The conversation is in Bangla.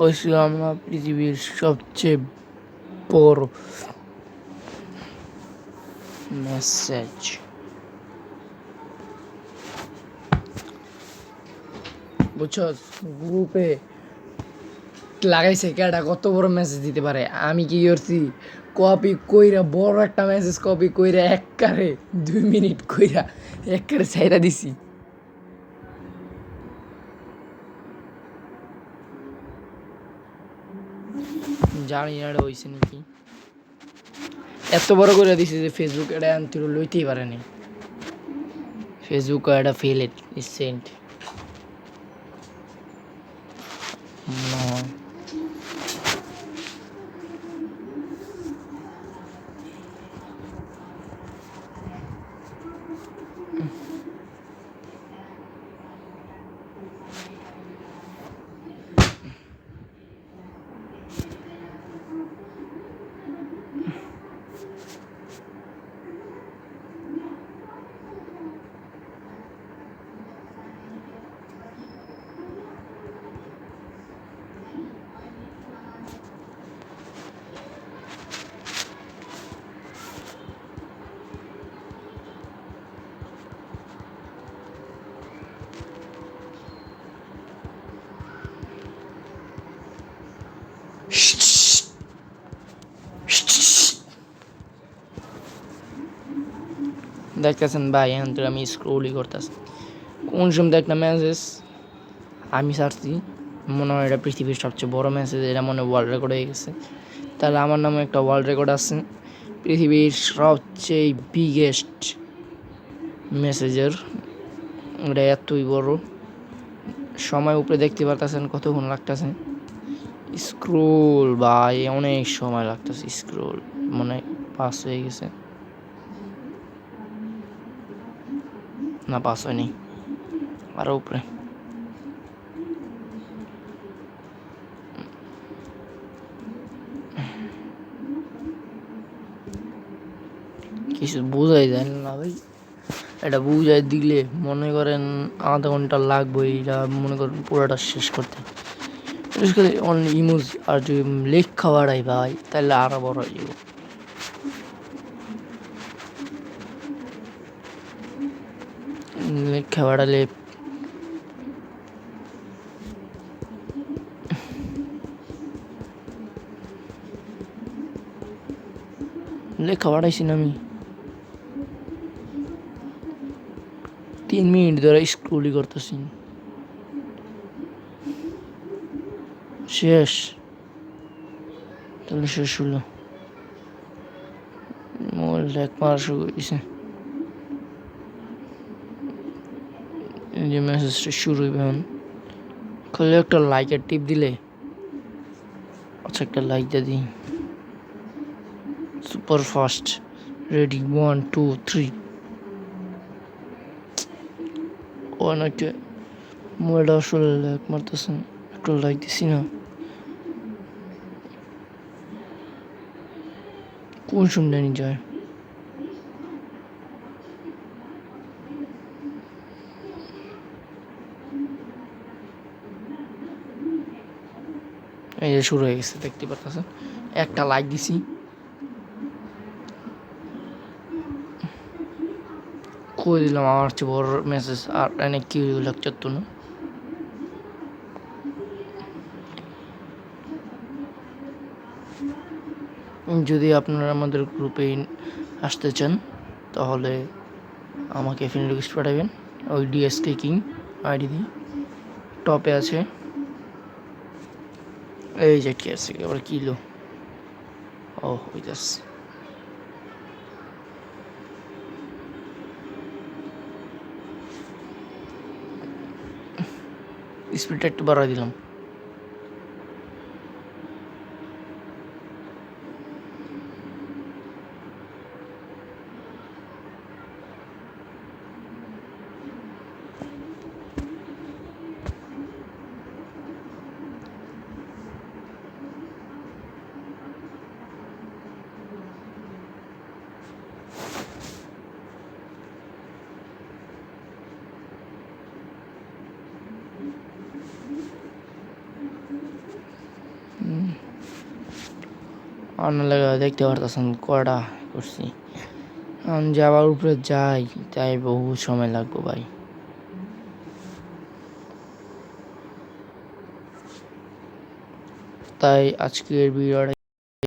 ওই ছিল আমার পৃথিবীর সবচেয়ে বড় মেসেজ। বুঝছো, গ্রুপে লাগাইছে কেডা কত বড় মেসেজ দিতে পারে। আমি কি করছি, কপি কইরা বড় একটা মেসেজ কপি কইরা একবারে 2 মিনিট কইরা একবারে ছাইরা দিছি। জানি না এটা হয়েছে নাকি, এত বড় করে দিছি যে ফেসবুক এটা আনতে লইতেই পারেনি। ফেসবুক এটা ফেল ইট ইজ সেন্ট। দেখতেছেন ভাই, এখন তো আমি স্ক্রোলই করতেছি, কোন সময় একটা মেসেজ আমি ছাড়ছি, মনে হয় এটা পৃথিবীর সবচেয়ে বড় মেসেজ, এটা মনে হয় ওয়ার্ল্ড রেকর্ড হয়ে গেছে। তাহলে আমার নামে একটা ওয়ার্ল্ড রেকর্ড আছে পৃথিবীর সবচেয়ে বিগেস্ট মেসেজের। এটা এতই বড়, সময় উপরে দেখতে পারতেছেন কতক্ষণ লাগতেছে স্ক্রোল ভাই, অনেক সময় লাগতেছে স্ক্রোল, মানে পাস হয়ে গেছে না, পাস হয়নি, আরো উপরে। কিছু বোঝাই যায় না ভাই, এটা বুঝাই দিলে মনে করেন আধা ঘন্টা লাগবে এটা মনে করেন পুরোটা শেষ করতে। বিশেষ করে অনলি ইমোজ, আর যদি লেখা বাড়াই ভাই তাহলে আরো বড় হয়ে যাবে। লেখা বাড়ালে লেখা বাড়াইছি না আমি 3 মিনিট ধরে স্ক্রোলই করতেছি, শেষ। তাহলে শেষ হলো, মোবাইল ল্যাগ মারা শুরু হয়েছে, এই যে মেসেজটা শুরু হইবে এখন। খালি একটা লাইকের টিপ দিলে, আচ্ছা একটা লাইক দিয়ে দিই, সুপার ফাস্ট, রেডি 1 2 3। অনেকে মোবাইলটা আসলে ল্যাগ মারতেছে, একটু লাইক দিছি না, কোন শুনতে নি যায়। এই যে শুরু হয়ে গেছে, দেখতে পারতেছেন একটা লাইক দিছি, কই দিলাম আমার চেয়ে বড় মেসেজ, আর এনে কি লেকচার তো না। যদি আপনারা আমাদের গ্রুপে আসতে চান তাহলে আমাকে ফ্রেন্ড রিকোয়েস্ট পাঠাবেন, ওই ডিএসকে কিং আইডি দিয়ে টপে আছে। এই যে কি আছে আবার কিলো, ও ওই যাচ্ছে, স্পিডটা একটু বাড়াই দিলাম। আপনার লাগে দেখতে পারতেছেন কয়টা করছি। এখন যে আবার উপরে যাই তাই বহু সময় লাগবে ভাই। তাই আজকের ভিডিওটা